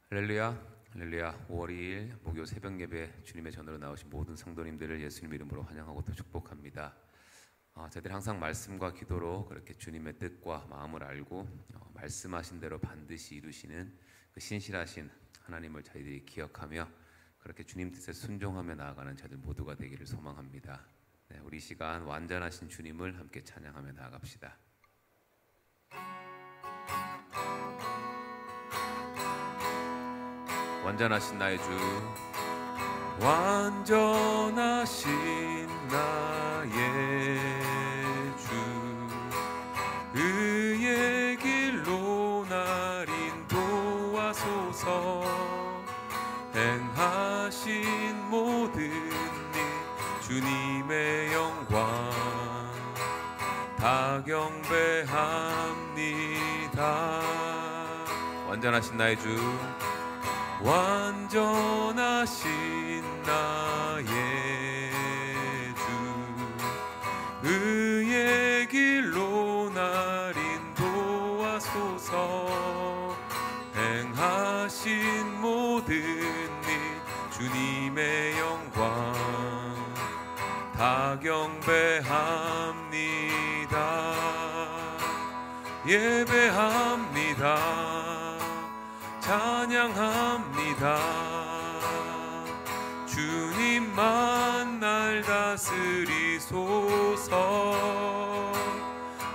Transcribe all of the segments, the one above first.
할렐루야, 할렐루야. 5월 2일 목요 새벽 예배 주님의 전으로 나오신 모든 성도님들을 예수님 이름으로 환영하고 또 축복합니다. 저희들이 항상 말씀과 기도로 그렇게 주님의 뜻과 마음을 알고 말씀하신 대로 반드시 이루시는 그 신실하신 하나님을 저희들이 기억하며 그렇게 주님 뜻에 순종하며 나아가는 저희들 모두가 되기를 소망합니다. 네, 우리 시간 완전하신 주님을 함께 찬양하며 나아갑시다. 완전하신 나의 주, 완전하신 나의 주, 의의 길로 날 인도하소서. 행하신 모든 일 주님의 영광 다 경배합니다. 완전하신 나의 주, 완전하신 나의 주, 의의 길로 날 인도하소서. 행하신 모든 일 주님의 영광 다 경배합니다. 예배합니다. 찬양합니다. 주님만 날 다스리소서.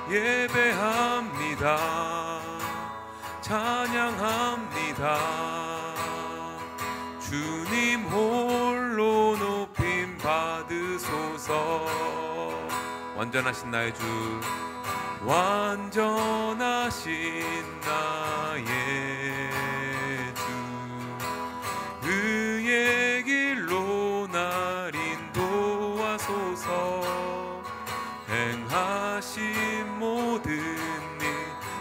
예배합니다. 찬양합니다. 주님 홀로 높임 받으소서. 완전하신 나의 주, 완전하신 나의 의의 길로 날 인도하소서. 행하신 모든 일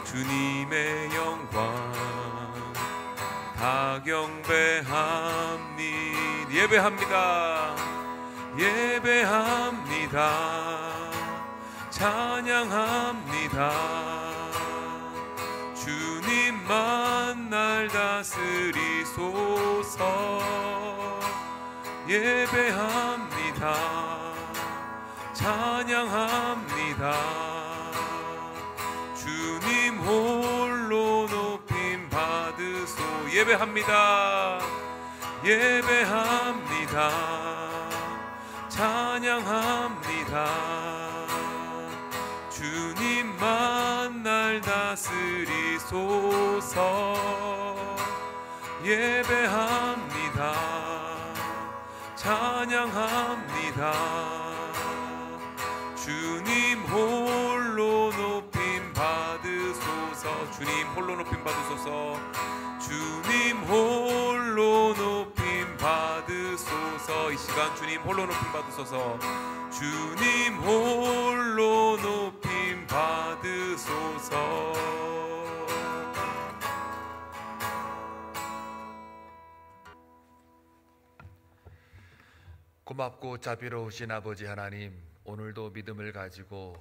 주님의 영광 다 경배합니다. 예배합니다. 예배합니다. 찬양합니다. 주님만 날 다스리소서. 예배합니다. 찬양합니다. 주님 홀로 높임 받으소. 예배합니다. 예배합니다. 찬양합니다. 주님만 날 다스리소서. 예배합니다. 찬양합니다. 주님 홀로 높임 받으소서. 주님 홀로 높임 받으소서. 주님 홀로 높임 받으소서. 이 시간 주님 홀로 높임 받으소서. 주님 홀로 높임 받으소서. 고맙고 자비로우신 아버지 하나님, 오늘도 믿음을 가지고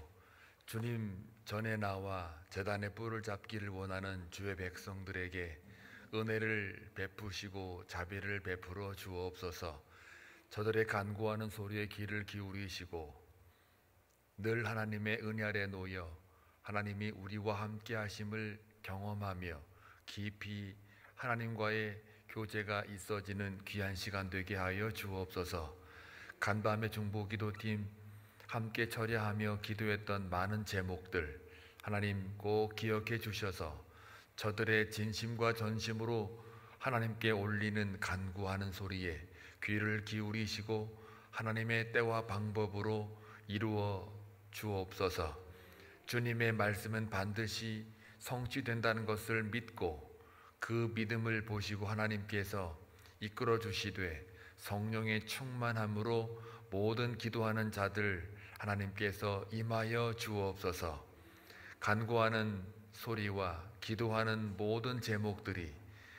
주님 전에 나와 제단의 뿔을 잡기를 원하는 주의 백성들에게 은혜를 베푸시고 자비를 베풀어 주옵소서. 저들의 간구하는 소리에 귀를 기울이시고 늘 하나님의 은혜 아래 놓여 하나님이 우리와 함께 하심을 경험하며 깊이 하나님과의 교제가 있어지는 귀한 시간 되게 하여 주옵소서. 간밤의 중보기도팀 함께 철야하며 기도했던 많은 제목들 하나님 꼭 기억해 주셔서 저들의 진심과 전심으로 하나님께 올리는 간구하는 소리에 귀를 기울이시고 하나님의 때와 방법으로 이루어 주옵소서. 주님의 말씀은 반드시 성취된다는 것을 믿고 그 믿음을 보시고 하나님께서 이끌어 주시되 성령의 충만함으로 모든 기도하는 자들 하나님께서 임하여 주옵소서. 간구하는 소리와 기도하는 모든 제목들이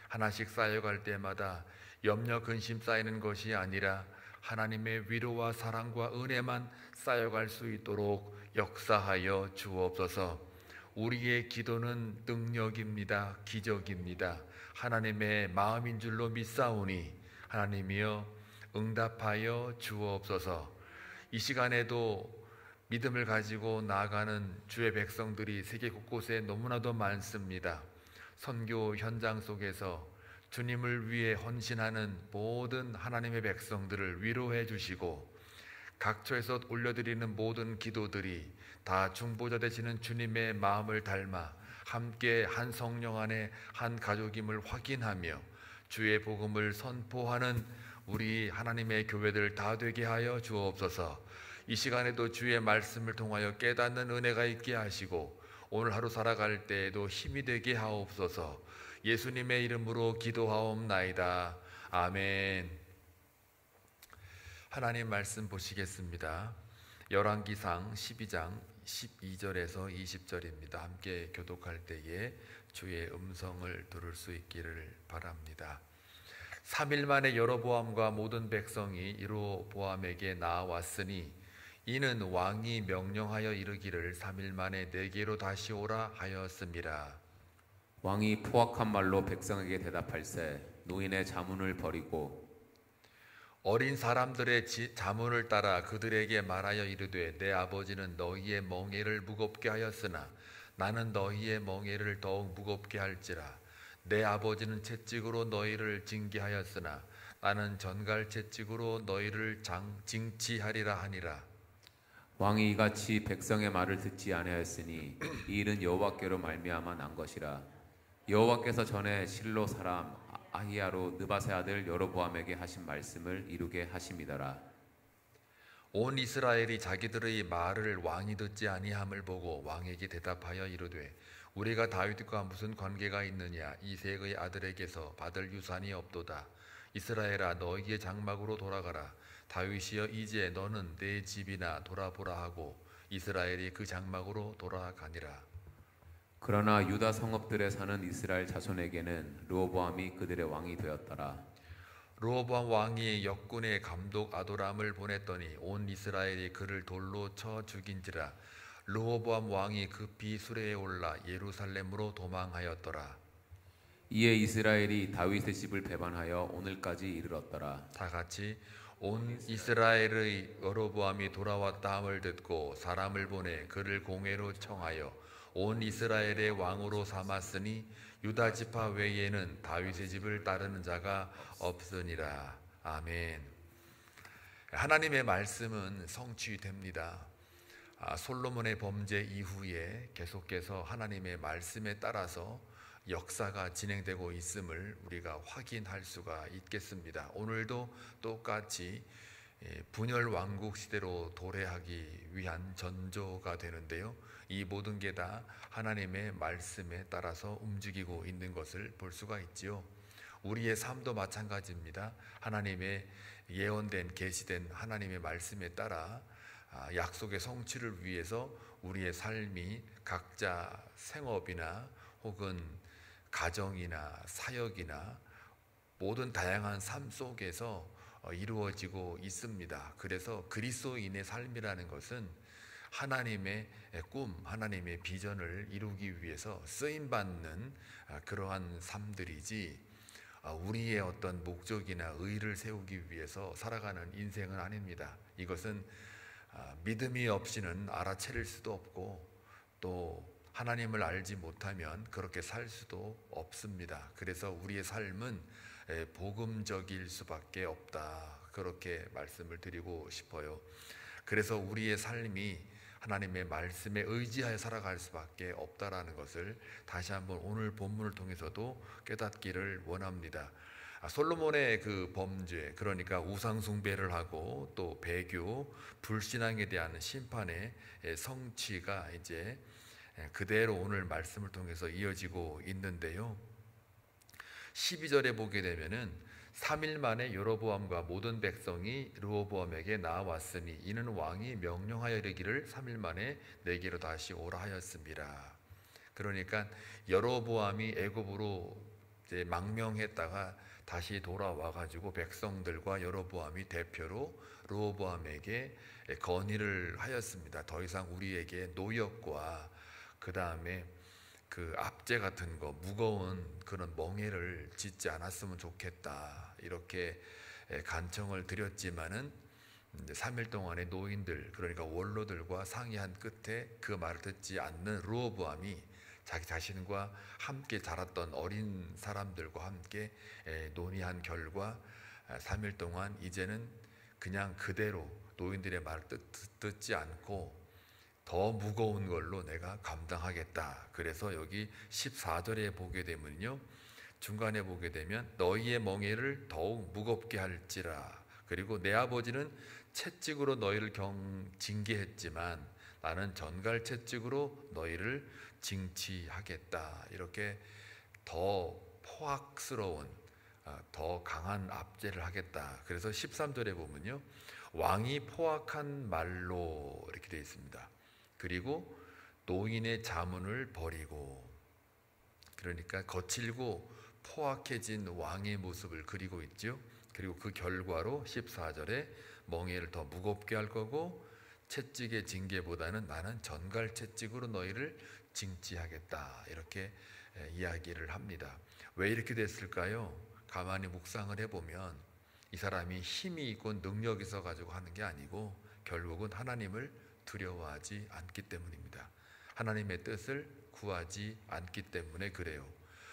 하나씩 쌓여갈 때마다 염려 근심 쌓이는 것이 아니라 하나님의 위로와 사랑과 은혜만 쌓여갈 수 있도록 역사하여 주옵소서. 우리의 기도는 능력입니다. 기적입니다. 하나님의 마음인 줄로 믿사오니 하나님이여 응답하여 주옵소서. 이 시간에도 믿음을 가지고 나아가는 주의 백성들이 세계 곳곳에 너무나도 많습니다. 선교 현장 속에서 주님을 위해 헌신하는 모든 하나님의 백성들을 위로해 주시고 각처에서 올려드리는 모든 기도들이 다 중보자 되시는 주님의 마음을 닮아 함께 한 성령 안에 한 가족임을 확인하며 주의 복음을 선포하는 우리 하나님의 교회들 다 되게 하여 주옵소서. 이 시간에도 주의 말씀을 통하여 깨닫는 은혜가 있게 하시고 오늘 하루 살아갈 때에도 힘이 되게 하옵소서. 예수님의 이름으로 기도하옵나이다. 아멘. 하나님 말씀 보시겠습니다. 열왕기상 12장 12절에서 20절입니다. 함께 교독할 때에 주의 음성을 들을 수 있기를 바랍니다. 3일 만에 여로보암과 모든 백성이 여로보암에게 나왔으니 이는 왕이 명령하여 이르기를 3일 만에 내게로 다시 오라 하였습니다. 왕이 포악한 말로 백성에게 대답할세 노인의 자문을 버리고 어린 사람들의 자문을 따라 그들에게 말하여 이르되 내 아버지는 너희의 멍에를 무겁게 하였으나 나는 너희의 멍에를 더욱 무겁게 할지라. 내 아버지는 채찍으로 너희를 징계하였으나 나는 전갈 채찍으로 너희를 징치하리라 하니라. 왕이 이같이 백성의 말을 듣지 아니하였으니 이 일은 여호와께로 말미암아 난 것이라. 여호와께서 전에 실로 사람 아히야로 느바세 아들 여로보암에게 하신 말씀을 이루게 하심이더라. 온 이스라엘이 자기들의 말을 왕이 듣지 아니함을 보고 왕에게 대답하여 이르되 우리가 다윗과 무슨 관계가 있느냐. 이새의 아들에게서 받을 유산이 없도다. 이스라엘아 너희의 장막으로 돌아가라. 다윗이여 이제 너는 내 집이나 돌아보라 하고 이스라엘이 그 장막으로 돌아가니라. 그러나 유다 성읍들에 사는 이스라엘 자손에게는 르호보암이 그들의 왕이 되었더라. 르호보암 왕이 역군의 감독 아도람을 보냈더니 온 이스라엘이 그를 돌로 쳐 죽인지라. 르호보암 왕이 급히 수레에 올라 예루살렘으로 도망하였더라. 이에 이스라엘이 다윗의 집을 배반하여 오늘까지 이르렀더라. 다 같이 온 이스라엘의 여로보암이 돌아왔다 함을 듣고 사람을 보내 그를 공회로 청하여 온 이스라엘의 왕으로 삼았으니 유다 지파 외에는 다윗의 집을 따르는 자가 없으니라. 아멘. 하나님의 말씀은 성취됩니다. 솔로몬의 범죄 이후에 계속해서 하나님의 말씀에 따라서 역사가 진행되고 있음을 우리가 확인할 수가 있겠습니다. 오늘도 똑같이 분열 왕국 시대로 도래하기 위한 전조가 되는데요. 이 모든 게 다 하나님의 말씀에 따라서 움직이고 있는 것을 볼 수가 있지요. 우리의 삶도 마찬가지입니다. 하나님의 예언된 계시된 하나님의 말씀에 따라 약속의 성취를 위해서 우리의 삶이 각자 생업이나 혹은 가정이나 사역이나 모든 다양한 삶 속에서 이루어지고 있습니다. 그래서 그리스도인의 삶이라는 것은 하나님의 꿈, 하나님의 비전을 이루기 위해서 쓰임받는 그러한 삶들이지 우리의 어떤 목적이나 의의를 세우기 위해서 살아가는 인생은 아닙니다. 이것은 믿음이 없이는 알아차릴 수도 없고 또 하나님을 알지 못하면 그렇게 살 수도 없습니다. 그래서 우리의 삶은 복음적일 수밖에 없다. 그렇게 말씀을 드리고 싶어요. 그래서 우리의 삶이 하나님의 말씀에 의지하여 살아갈 수밖에 없다라는 것을 다시 한번 오늘 본문을 통해서도 깨닫기를 원합니다. 솔로몬의 그 범죄, 그러니까 우상 숭배를 하고 또 배교, 불신앙에 대한 심판의 성취가 이제 그대로 오늘 말씀을 통해서 이어지고 있는데요. 12절에 보게 되면은 3일 만에 여로보암과 모든 백성이 르호보암에게 나왔으니 이는 왕이 명령하여 이르기를 3일 만에 내게로 다시 오라 하였습니다. 그러니까 여로보암이 애굽으로 이제 망명했다가 다시 돌아와 가지고 백성들과 여로보암이 대표로 르호보암에게 건의를 하였습니다. 더 이상 우리에게 노역과 그 다음에 그 압제 같은 거, 무거운 그런 멍에를 짓지 않았으면 좋겠다, 이렇게 간청을 드렸지만은 이제 3일 동안의 노인들, 그러니까 원로들과 상의한 끝에 그 말을 듣지 않는 르호보암이 자기 자신과 함께 자랐던 어린 사람들과 함께 논의한 결과 3일 동안 이제는 그냥 그대로 노인들의 말을 듣지 않고 더 무거운 걸로 내가 감당하겠다. 그래서 여기 14절에 보게 되면요, 중간에 보게 되면 너희의 멍에를 더욱 무겁게 할지라. 그리고 내 아버지는 채찍으로 너희를 징계했지만 나는 전갈 채찍으로 너희를 징치하겠다. 이렇게 더 포악스러운, 더 강한 압제를 하겠다. 그래서 13절에 보면요, 왕이 포악한 말로 이렇게 되어 있습니다. 그리고 노인의 자문을 버리고, 그러니까 거칠고 포악해진 왕의 모습을 그리고 있죠. 그리고 그 결과로 14절에 멍에를 더 무겁게 할 거고 채찍의 징계보다는 나는 전갈 채찍으로 너희를 징치하겠다, 이렇게 이야기를 합니다. 왜 이렇게 됐을까요? 가만히 묵상을 해보면 이 사람이 힘이 있고 능력이 있어 가지고 하는 게 아니고 결국은 하나님을 두려워하지 않기 때문입니다. 하나님의 뜻을 구하지 않기 때문에 그래요.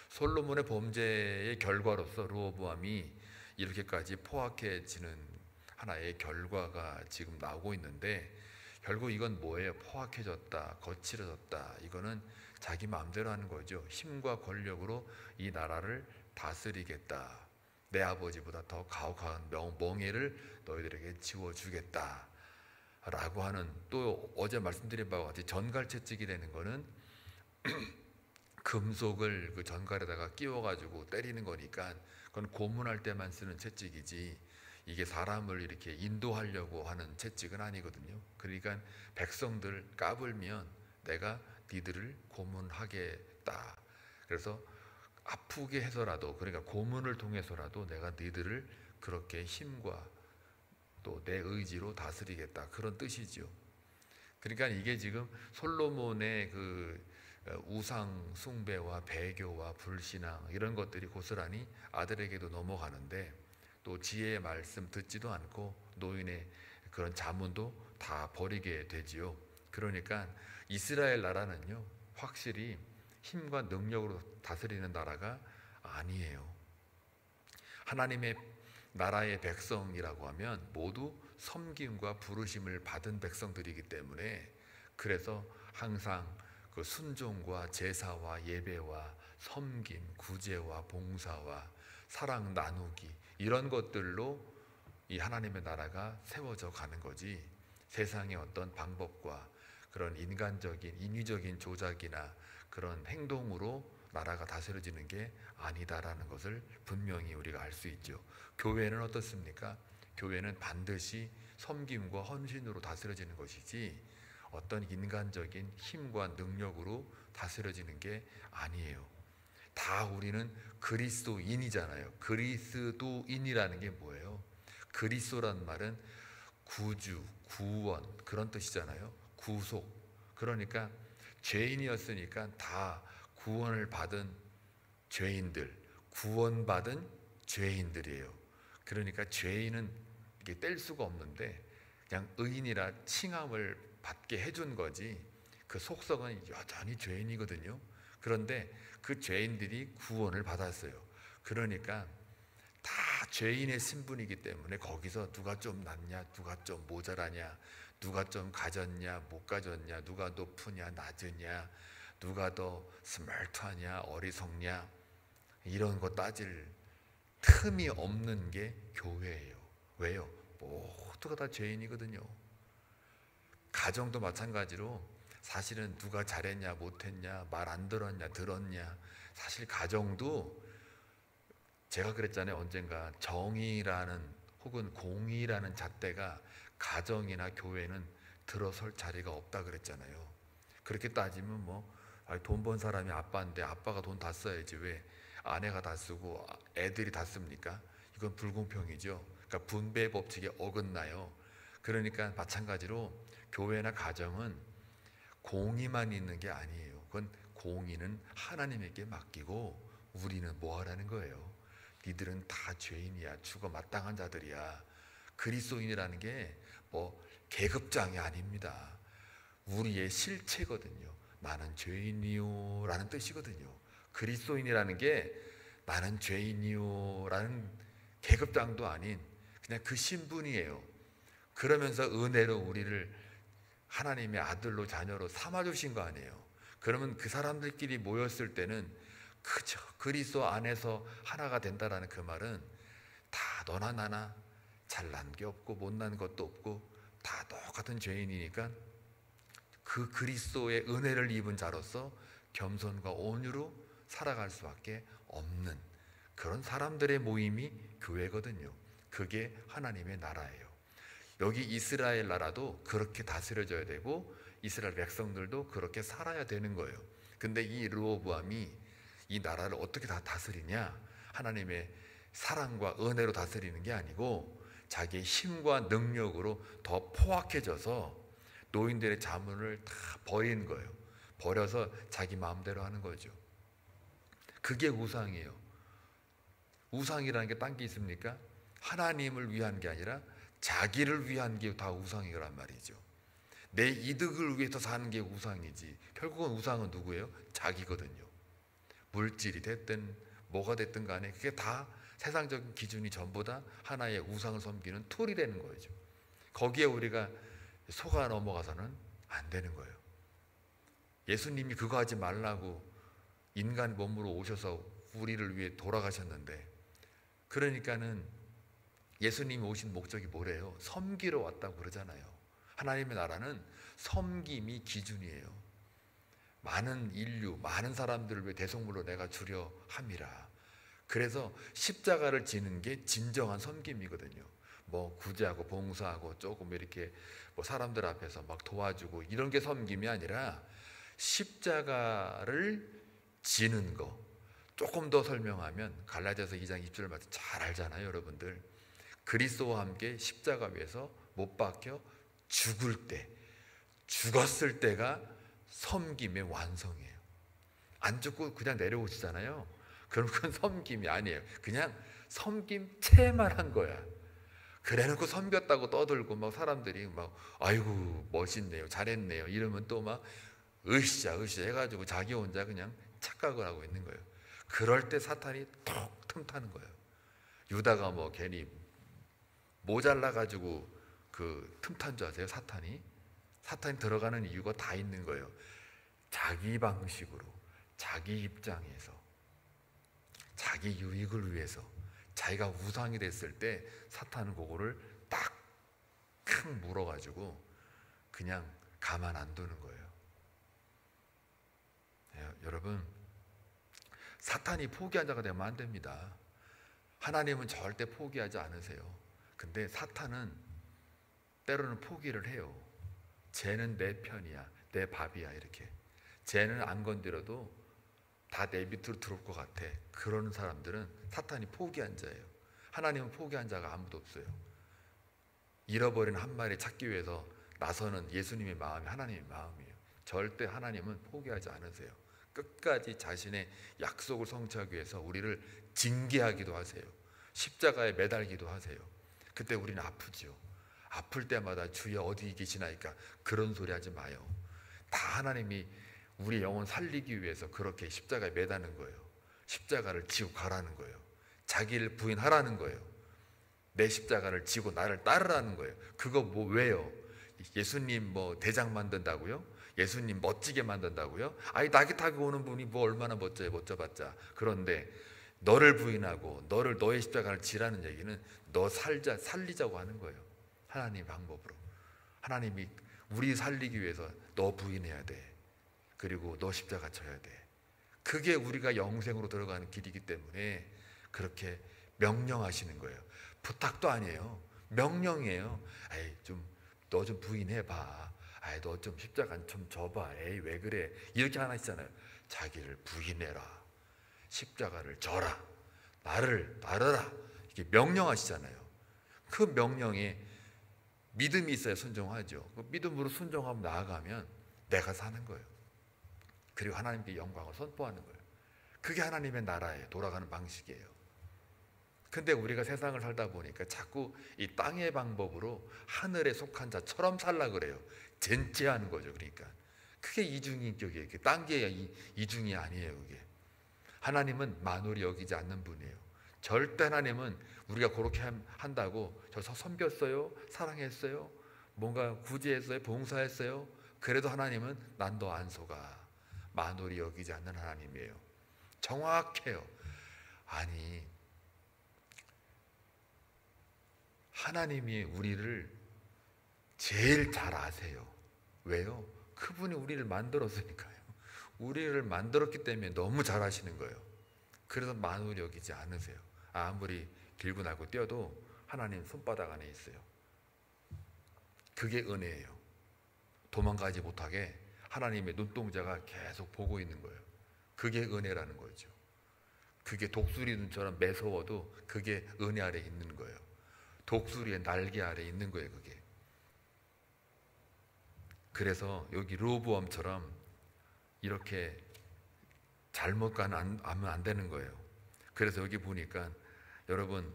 솔로몬의 범죄의 결과로서 르호보암이 이렇게까지 포악해지는 하나의 결과가 지금 나오고 있는데, 결국 이건 뭐예요? 포악해졌다, 거칠어졌다. 이거는 자기 마음대로 하는 거죠. 힘과 권력으로 이 나라를 다스리겠다, 내 아버지보다 더 가혹한 멍에를 너희들에게 지워주겠다 라고 하는, 또 어제 말씀드린 바와 같이 전갈채찍이 되는 거는 금속을 그 전갈에다가 끼워가지고 때리는 거니까 그건 고문할 때만 쓰는 채찍이지 이게 사람을 이렇게 인도하려고 하는 채찍은 아니거든요. 그러니까 백성들 까불면 내가 니들을 고문하겠다. 그래서 아프게 해서라도, 그러니까 고문을 통해서라도 내가 니들을 그렇게 힘과 또 내 의지로 다스리겠다, 그런 뜻이죠. 그러니까 이게 지금 솔로몬의 그 우상 숭배와 배교와 불신앙 이런 것들이 고스란히 아들에게도 넘어가는데, 또 지혜의 말씀 듣지도 않고 노인의 그런 자문도 다 버리게 되지요. 그러니까 이스라엘 나라는요, 확실히 힘과 능력으로 다스리는 나라가 아니에요. 하나님의 나라의 백성이라고 하면 모두 섬김과 부르심을 받은 백성들이기 때문에, 그래서 항상 그 순종과 제사와 예배와 섬김, 구제와 봉사와 사랑 나누기, 이런 것들로 이 하나님의 나라가 세워져 가는 거지, 세상의 어떤 방법과 그런 인간적인 인위적인 조작이나 그런 행동으로 나라가 다스려지는 게 아니다라는 것을 분명히 우리가 알 수 있죠. 교회는 어떻습니까? 교회는 반드시 섬김과 헌신으로 다스려지는 것이지 어떤 인간적인 힘과 능력으로 다스려지는 게 아니에요. 다 우리는 그리스도인이잖아요. 그리스도인이라는 게 뭐예요? 그리스도란 말은 구주, 구원, 그런 뜻이잖아요. 구속. 그러니까 죄인이었으니까 다 구원을 받은 죄인들, 구원받은 죄인들이에요. 그러니까 죄인은 이게 뗄 수가 없는데 그냥 의인이라 칭함을 받게 해준 거지, 그 속성은 여전히 죄인이거든요. 그런데 그 죄인들이 구원을 받았어요. 그러니까 다 죄인의 신분이기 때문에 거기서 누가 좀 낫냐, 누가 좀 모자라냐, 누가 좀 가졌냐, 못 가졌냐, 누가 높으냐, 낮으냐, 누가 더 스마트하냐, 어리석냐, 이런 거 따질 틈이 없는 게 교회예요. 왜요? 모두가 다 죄인이거든요. 가정도 마찬가지로 사실은 누가 잘했냐, 못했냐, 말 안 들었냐, 들었냐, 사실 가정도 제가 그랬잖아요. 언젠가 정의라는 혹은 공의라는 잣대가 가정이나 교회는 들어설 자리가 없다 그랬잖아요. 그렇게 따지면 뭐 돈 번 사람이 아빠인데 아빠가 돈 다 써야지 왜 아내가 다 쓰고 애들이 다 씁니까? 이건 불공평이죠. 그러니까 분배 법칙에 어긋나요. 그러니까 마찬가지로 교회나 가정은 공의만 있는 게 아니에요. 그건 공의는 하나님에게 맡기고 우리는 뭐 하라는 거예요? 니들은 다 죄인이야. 죽어 마땅한 자들이야. 그리스도인이라는 게 뭐 계급장이 아닙니다. 우리의 실체거든요. 나는 죄인이요 라는 뜻이거든요. 그리스도인이라는 게 나는 죄인이요 라는 계급장도 아닌 그냥 그 신분이에요. 그러면서 은혜로 우리를 하나님의 아들로 자녀로 삼아주신 거 아니에요. 그러면 그 사람들끼리 모였을 때는 그저 그리스도 안에서 하나가 된다라는 그 말은 다 너나 나나 잘난 게 없고 못난 것도 없고 다 똑같은 죄인이니까 그 그리스도의 은혜를 입은 자로서 겸손과 온유로 살아갈 수밖에 없는 그런 사람들의 모임이 교회거든요. 그게 하나님의 나라예요. 여기 이스라엘 나라도 그렇게 다스려져야 되고 이스라엘 백성들도 그렇게 살아야 되는 거예요. 근데 이 르호보암이 이 나라를 어떻게 다 다스리냐? 하나님의 사랑과 은혜로 다스리는 게 아니고 자기의 힘과 능력으로 더 포악해져서 노인들의 자문을 다 버리는 거예요. 버려서 자기 마음대로 하는 거죠. 그게 우상이에요. 우상이라는 게 딴 게 있습니까? 하나님을 위한 게 아니라 자기를 위한 게 다 우상이란 말이죠. 내 이득을 위해서 사는 게 우상이지. 결국은 우상은 누구예요? 자기거든요. 물질이 됐든 뭐가 됐든 간에 그게 다 세상적인 기준이 전부 다 하나의 우상을 섬기는 툴이 되는 거죠. 거기에 우리가 속아 넘어가서는 안 되는 거예요. 예수님이 그거 하지 말라고 인간 몸으로 오셔서 우리를 위해 돌아가셨는데, 그러니까는 예수님이 오신 목적이 뭐래요? 섬기러 왔다고 그러잖아요. 하나님의 나라는 섬김이 기준이에요. 많은 인류, 많은 사람들을 위해 대속물로 내가 주려 함이라. 그래서 십자가를 지는 게 진정한 섬김이거든요. 뭐 구제하고 봉사하고 조금 이렇게 뭐 사람들 앞에서 막 도와주고 이런 게 섬김이 아니라 십자가를 지는 거. 조금 더 설명하면 갈라디아서 2장 20절을 말씀 잘 알잖아요, 여러분들. 그리스도와 함께 십자가 위에서 못 박혀 죽을 때, 죽었을 때가 섬김의 완성이에요. 안 죽고 그냥 내려오시잖아요. 그럼 그건 섬김이 아니에요. 그냥 섬김 채만 한 거야. 그래놓고 섬겼다고 떠들고 막 사람들이 막 아이고 멋있네요, 잘했네요 이러면 또 막 으쌰 해가지고 자기 혼자 그냥 착각을 하고 있는 거예요. 그럴 때 사탄이 톡 틈타는 거예요. 유다가 뭐 괜히 모자라가지고 그 틈탄 줄 아세요? 사탄이 들어가는 이유가 다 있는 거예요. 자기 방식으로, 자기 입장에서, 자기 유익을 위해서, 자기가 우상이 됐을 때 사탄은 그거를 딱 큰 물어가지고 그냥 가만 안 두는 거예요. 여러분, 사탄이 포기한 자가 되면 안 됩니다. 하나님은 절대 포기하지 않으세요. 근데 사탄은 때로는 포기를 해요. 쟤는 내 편이야, 내 밥이야 이렇게. 쟤는 안 건드려도 다 내 밑으로 들어올 것 같아. 그러는 사람들은 사탄이 포기한 자예요. 하나님은 포기한 자가 아무도 없어요. 잃어버린 한 마리 찾기 위해서 나서는 예수님의 마음이 하나님의 마음이에요. 절대 하나님은 포기하지 않으세요. 끝까지 자신의 약속을 성취하기 위해서 우리를 징계하기도 하세요. 십자가에 매달기도 하세요. 그때 우리는 아프죠. 아플 때마다 주여 어디 계시나이까 그런 소리 하지 마요. 다 하나님이 우리 영혼 살리기 위해서 그렇게 십자가에 매다는 거예요. 십자가를 지고 가라는 거예요. 자기를 부인하라는 거예요. 내 십자가를 지고 나를 따르라는 거예요. 그거 뭐 왜요? 예수님 뭐 대장 만든다고요? 예수님 멋지게 만든다고요? 아니 낙이 타고 오는 분이 뭐 얼마나 멋져요, 멋져봤자. 그런데 너를 부인하고 너의 십자가를 지라는 얘기는 너 살리자고 하는 거예요. 하나님 방법으로. 하나님이 우리 살리기 위해서 너 부인해야 돼. 그리고 너 십자가 져야 돼. 그게 우리가 영생으로 들어가는 길이기 때문에 그렇게 명령하시는 거예요. 부탁도 아니에요. 명령이에요. 에이 너 좀 부인해봐. 아이 너 좀 십자가 좀 져봐. 에이 왜 그래. 이렇게 하나 있잖아요. 자기를 부인해라. 십자가를 져라. 나를 따르라. 이렇게 명령하시잖아요. 그 명령에 믿음이 있어야 순종하죠. 그 믿음으로 순종하고 나아가면 내가 사는 거예요. 그리고 하나님께 영광을 선포하는 거예요. 그게 하나님의 나라예요. 돌아가는 방식이에요. 근데 우리가 세상을 살다 보니까 자꾸 이 땅의 방법으로 하늘에 속한 자처럼 살라 그래요. 젠체하는 거죠. 그러니까 그게 이중인격이에요. 딴 게 이중이 아니에요. 그게 하나님은 만홀히 여기지 않는 분이에요. 절대 하나님은 우리가 그렇게 한다고 저 섬겼어요, 사랑했어요, 뭔가 구제했어요, 봉사했어요, 그래도 하나님은 난 너 안 속아, 만홀히 여기지 않는 하나님이에요. 정확해요. 아니, 하나님이 우리를 제일 잘 아세요. 왜요? 그분이 우리를 만들었으니까요. 우리를 만들었기 때문에 너무 잘 아시는 거예요. 그래서 만홀히 여기지 않으세요. 아무리 길고 날고 뛰어도 하나님 손바닥 안에 있어요. 그게 은혜예요. 도망가지 못하게 하나님의 눈동자가 계속 보고 있는 거예요. 그게 은혜라는 거죠. 그게 독수리 눈처럼 매서워도 그게 은혜 아래 있는 거예요. 독수리의 날개 아래 있는 거예요. 그게. 그래서 여기 르호보암처럼 이렇게 잘못 가면 안 되는 거예요. 그래서 여기 보니까 여러분,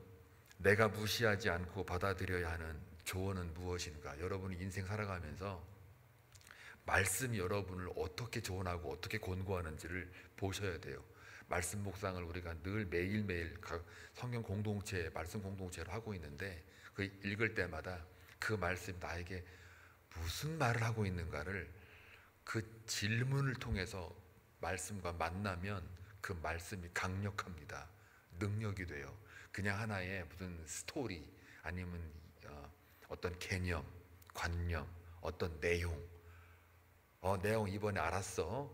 내가 무시하지 않고 받아들여야 하는 조언은 무엇인가? 여러분이 인생 살아가면서 말씀이 여러분을 어떻게 조언하고 어떻게 권고하는지를 보셔야 돼요. 말씀 묵상을 우리가 늘 매일매일 각 성경 공동체, 말씀 공동체를 하고 있는데 그 읽을 때마다 그 말씀이 나에게 무슨 말을 하고 있는가를 그 질문을 통해서 말씀과 만나면 그 말씀이 강력합니다. 능력이 돼요. 그냥 하나의 무슨 스토리 아니면 어떤 개념, 관념, 어떤 내용, 내용 이번에 알았어.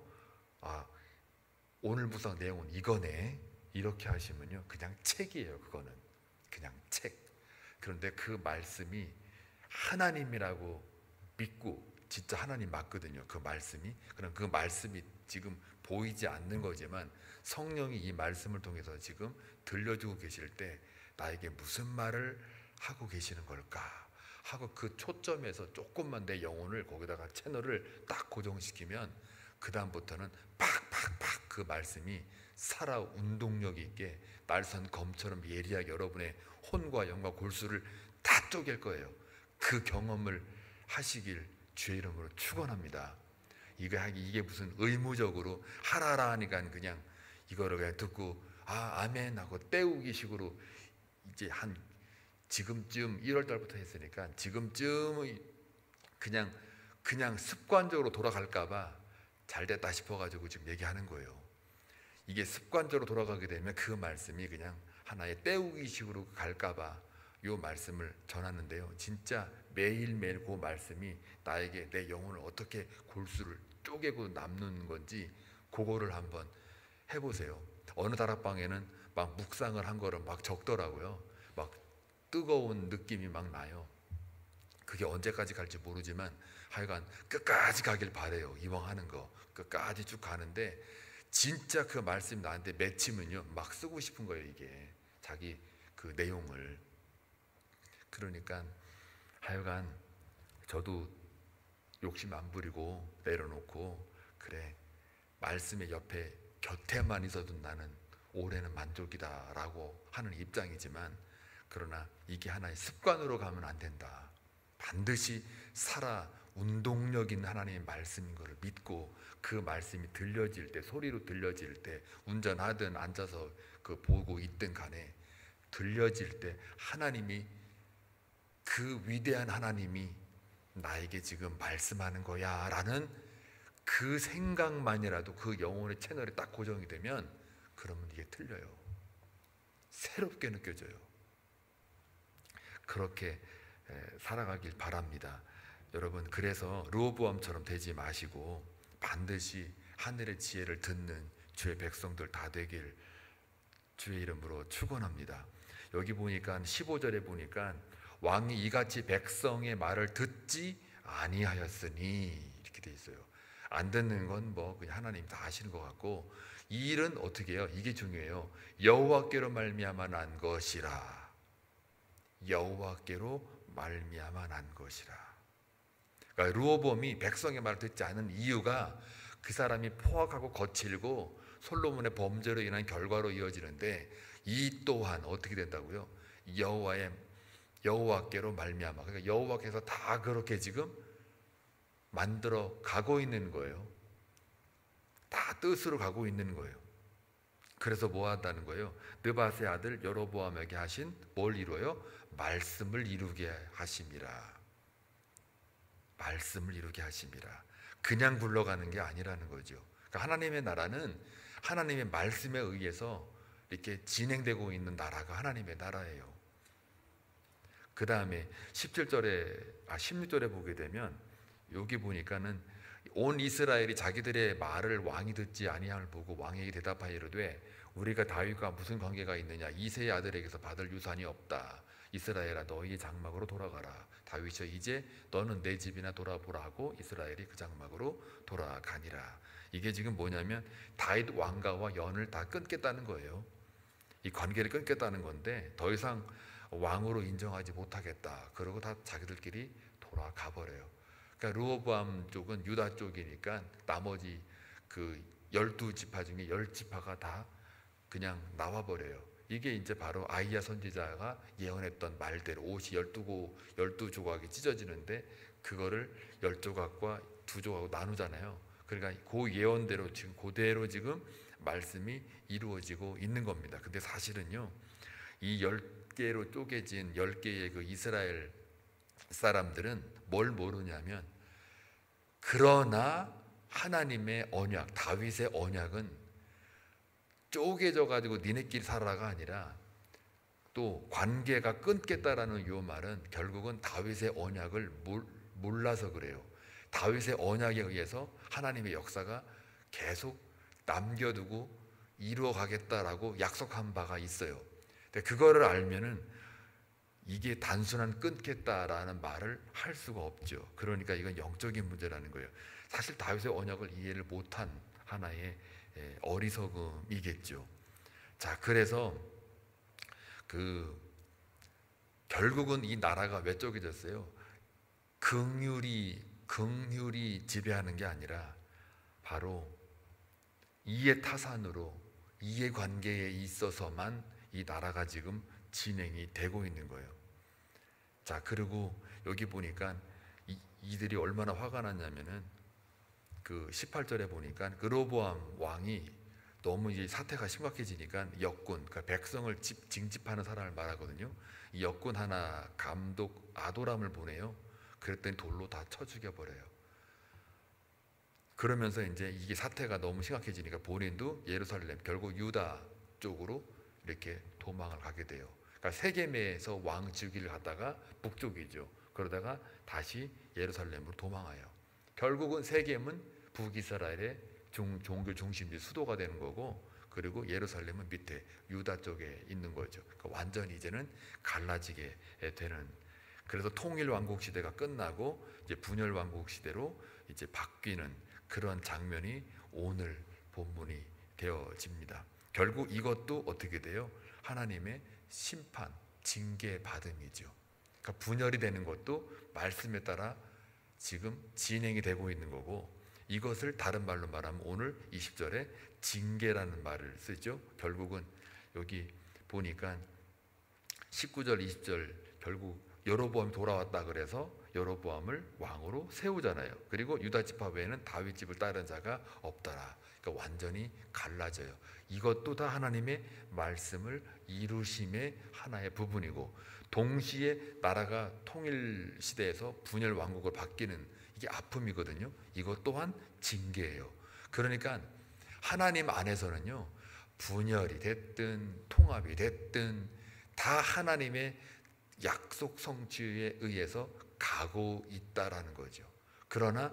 오늘 묵상 내용은 이거네. 이렇게 하시면요, 그냥 책이에요. 그거는 그냥 책. 그런데 그 말씀이 하나님이라고 믿고 진짜 하나님 맞거든요. 그 말씀이. 그럼 그 말씀이 지금 보이지 않는 거지만 성령이 이 말씀을 통해서 지금 들려주고 계실 때 나에게 무슨 말을 하고 계시는 걸까 하고 그 초점에서 조금만 내 영혼을 거기다가 채널을 딱 고정시키면 그 다음부터는 팍팍팍 그 말씀이 살아 운동력 있게 날선 검처럼 예리하게 여러분의 혼과 영과 골수를 다 쪼갤 거예요. 그 경험을 하시길 주의 이름으로 축원합니다. 이게 무슨 의무적으로 하라라 하니까 그냥 이거를 그냥 듣고 아멘 하고 때우기 식으로 이제 한 지금쯤 1월 달부터 했으니까 지금쯤 그냥 습관적으로 돌아갈까봐 잘됐다 싶어가지고 지금 얘기하는 거예요. 이게 습관적으로 돌아가게 되면 그 말씀이 그냥 하나의 때우기 식으로 갈까봐 이 말씀을 전하는데요. 진짜 매일매일 그 말씀이 나에게 내 영혼을 어떻게 골수를 쪼개고 남는 건지 그거를 한번 해보세요. 어느 다락방에는 막 묵상을 한 거를 막 적더라고요. 막 뜨거운 느낌이 막 나요. 그게 언제까지 갈지 모르지만 하여간 끝까지 가길 바래요. 이왕 하는 거 끝까지 쭉 가는데 진짜 그 말씀이 나한테 맺히면요 막 쓰고 싶은 거예요. 이게 자기 그 내용을. 그러니까 하여간 저도 욕심 안 부리고 내려놓고 그래, 말씀의 옆에 곁에만 있어도 나는 올해는 만족이다 라고 하는 입장이지만, 그러나 이게 하나의 습관으로 가면 안 된다. 반드시 살아 운동력 있는 하나님의 말씀인 것을 믿고 그 말씀이 들려질 때, 소리로 들려질 때, 운전하든 앉아서 그 보고 있든 간에 들려질 때 하나님이, 그 위대한 하나님이 나에게 지금 말씀하는 거야 라는 그 생각만이라도 그 영혼의 채널에 딱 고정이 되면 그러면 이게 틀려요. 새롭게 느껴져요. 그렇게 살아가길 바랍니다. 여러분, 그래서 르호보암처럼 되지 마시고 반드시 하늘의 지혜를 듣는 주의 백성들 다 되길 주의 이름으로 축원합니다. 여기 보니까 15절에 보니까 왕이 이같이 백성의 말을 듣지 아니하였으니 이렇게 돼 있어요. 안 듣는 건 뭐 그냥 하나님 다 아시는 것 같고, 이 일은 어떻게 해요? 이게 중요해요. 여호와께로 말미암아 난 것이라. 여호와께로 말미암아 난 것이라. 그러니까 르호보암이 백성의 말을 듣지 않은 이유가 그 사람이 포악하고 거칠고 솔로몬의 범죄로 인한 결과로 이어지는데 이 또한 어떻게 된다고요? 여호와께로 말미암아. 그러니까 여호와께서 다 그렇게 지금 만들어 가고 있는 거예요. 다 뜻으로 가고 있는 거예요. 그래서 뭐 한다는 거예요? 느밧의 아들 여로보암에게 하신 뭘 이루어요? 말씀을 이루게 하심이라. 말씀을 이루게 하심이라. 그냥 굴러가는 게 아니라는 거죠. 그러니까 하나님의 나라는 하나님의 말씀에 의해서 이렇게 진행되고 있는 나라가 하나님의 나라예요. 그 다음에 16절에 보게 되면 여기 보니까는 온 이스라엘이 자기들의 말을 왕이 듣지 아니함을 보고 왕에게 대답하여 이르되 우리가 다윗과 무슨 관계가 있느냐? 이새의 아들에게서 받을 유산이 없다. 이스라엘아 너희의 장막으로 돌아가라. 다윗이여 이제 너는 내 집이나 돌아보라 하고 이스라엘이 그 장막으로 돌아가니라. 이게 지금 뭐냐면 다윗 왕가와 연을 다 끊겠다는 거예요. 이 관계를 끊겠다는 건데 더 이상 왕으로 인정하지 못하겠다. 그러고 다 자기들끼리 돌아가 버려요. 그러니까 르호보암 쪽은 유다 쪽이니까 나머지 그 12지파 중에 10지파가 다 그냥 나와 버려요. 이게 이제 바로 아이야 선지자가 예언했던 말대로 옷이 12조각이 찢어지는데 그거를 10조각과 2조각으로 나누잖아요. 그러니까 그 예언대로 지금 그대로 지금 말씀이 이루어지고 있는 겁니다. 근데 사실은요, 이 10개로 쪼개진 10개의 그 이스라엘 사람들은 뭘 모르냐면, 그러나 하나님의 언약, 다윗의 언약은 쪼개져 가지고 니네끼리 살아라가 아니라 또 관계가 끊겠다라는 이 말은 결국은 다윗의 언약을 몰라서 그래요. 다윗의 언약에 의해서 하나님의 역사가 계속 남겨두고 이루어가겠다라고 약속한 바가 있어요. 근데 그거를 알면은 이게 단순한 끊겠다라는 말을 할 수가 없죠. 그러니까 이건 영적인 문제라는 거예요. 사실 다윗의 언약을 이해를 못한 하나의 어리석음이겠죠. 자, 그래서 결국은 이 나라가 왜 쪼개졌어요? 긍휼이 지배하는 게 아니라 바로 이해타산으로 이해관계에 있어서만 이 나라가 지금 진행이 되고 있는 거예요. 자, 그리고 여기 보니까 이들이 얼마나 화가 났냐면은 그 18절에 보니까 르호보암 왕이 너무 이 사태가 심각해지니까 역군, 그러니까 백성을 징집하는 사람을 말하거든요. 이 역군 하나 감독 아도람을 보내요. 그랬더니 돌로 다 쳐 죽여버려요. 그러면서 이제 이게 사태가 너무 심각해지니까 본인도 예루살렘, 결국 유다 쪽으로 이렇게 도망을 가게 돼요. 그러니까 세겜에서 왕 즉위를 하다가 북쪽이죠. 그러다가 다시 예루살렘으로 도망해요. 결국은 세겜은 북이스라엘의 종교 중심지 수도가 되는 거고, 그리고 예루살렘은 밑에 유다 쪽에 있는 거죠. 그러니까 완전히 이제는 갈라지게 되는. 그래서 통일 왕국 시대가 끝나고 이제 분열 왕국 시대로 이제 바뀌는 그런 장면이 오늘 본문이 되어집니다. 결국 이것도 어떻게 돼요? 하나님의 심판, 징계 받음이죠. 그러니까 분열이 되는 것도 말씀에 따라 지금 진행이 되고 있는 거고, 이것을 다른 말로 말하면 오늘 20절에 징계라는 말을 쓰죠. 결국은 여기 보니까 19절 20절 결국 여로보암이 돌아왔다 그래서 여로보암을 왕으로 세우잖아요. 그리고 유다 지파 외에는 다윗 집을 따른 자가 없더라. 그러니까 완전히 갈라져요. 이것도 다 하나님의 말씀을 이루심의 하나의 부분이고, 동시에 나라가 통일 시대에서 분열 왕국으로 바뀌는 이게 아픔이거든요. 이것 또한 징계예요. 그러니까 하나님 안에서는요, 분열이 됐든 통합이 됐든 다 하나님의 약속 성취에 의해서 가고 있다라는 거죠. 그러나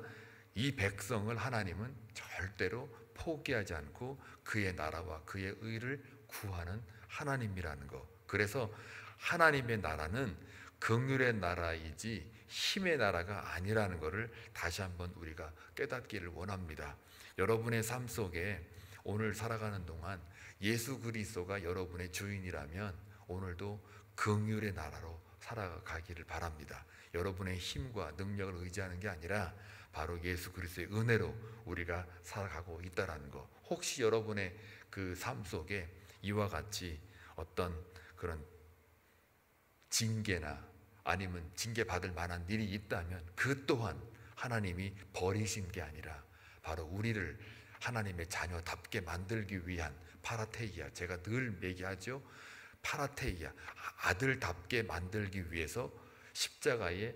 이 백성을 하나님은 절대로 포기하지 않고 그의 나라와 그의 의를 구하는 하나님이라는 거. 그래서 하나님의 나라는 긍휼의 나라이지 힘의 나라가 아니라는 것을 다시 한번 우리가 깨닫기를 원합니다. 여러분의 삶 속에 오늘 살아가는 동안 예수 그리스도가 여러분의 주인이라면 오늘도 긍휼의 나라로 살아가기를 바랍니다. 여러분의 힘과 능력을 의지하는 게 아니라 바로 예수 그리스도의 은혜로 우리가 살아가고 있다라는 거. 혹시 여러분의 그 삶 속에 이와 같이 어떤 그런 징계나 아니면 징계받을 만한 일이 있다면 그 또한 하나님이 버리신 게 아니라 바로 우리를 하나님의 자녀답게 만들기 위한 파라테이아, 제가 늘 얘기하죠. 파라테이아, 아들답게 만들기 위해서 십자가에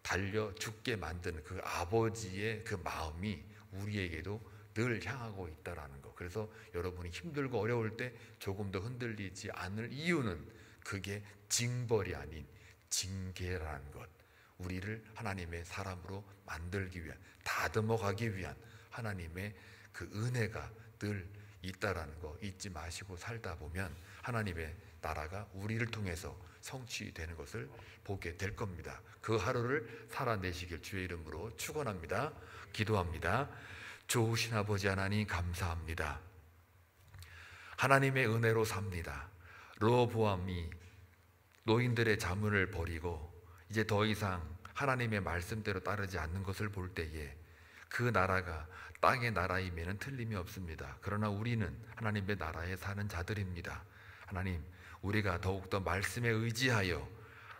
달려 죽게 만드는 그 아버지의 그 마음이 우리에게도 늘 향하고 있다라는 거. 그래서 여러분이 힘들고 어려울 때 조금 더 흔들리지 않을 이유는 그게 징벌이 아닌 징계라는 것. 우리를 하나님의 사람으로 만들기 위한, 다듬어가기 위한 하나님의 그 은혜가 늘 있다라는 거 잊지 마시고 살다 보면 하나님의 나라가 우리를 통해서 성취되는 것을 보게 될 겁니다. 그 하루를 살아내시길 주의 이름으로 축원합니다. 기도합니다. 좋으신 아버지 하나님 감사합니다. 하나님의 은혜로 삽니다. 로보암이 노인들의 자문을 버리고 이제 더 이상 하나님의 말씀대로 따르지 않는 것을 볼 때에 그 나라가 땅의 나라임에는 틀림이 없습니다. 그러나 우리는 하나님의 나라에 사는 자들입니다. 하나님, 우리가 더욱더 말씀에 의지하여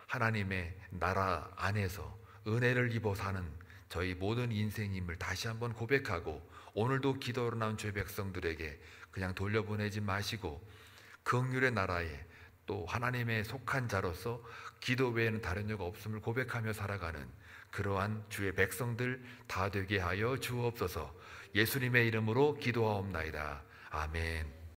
하나님의 나라 안에서 은혜를 입어 사는 저희 모든 인생임을 다시 한번 고백하고 오늘도 기도로 나온 죄 백성들에게 그냥 돌려보내지 마시고 긍휼의 나라에 또 하나님의 속한 자로서 기도 외에는 다른 이유가 없음을 고백하며 살아가는 그러한 주의 백성들 다 되게 하여 주옵소서. 예수님의 이름으로 기도하옵나이다. 아멘.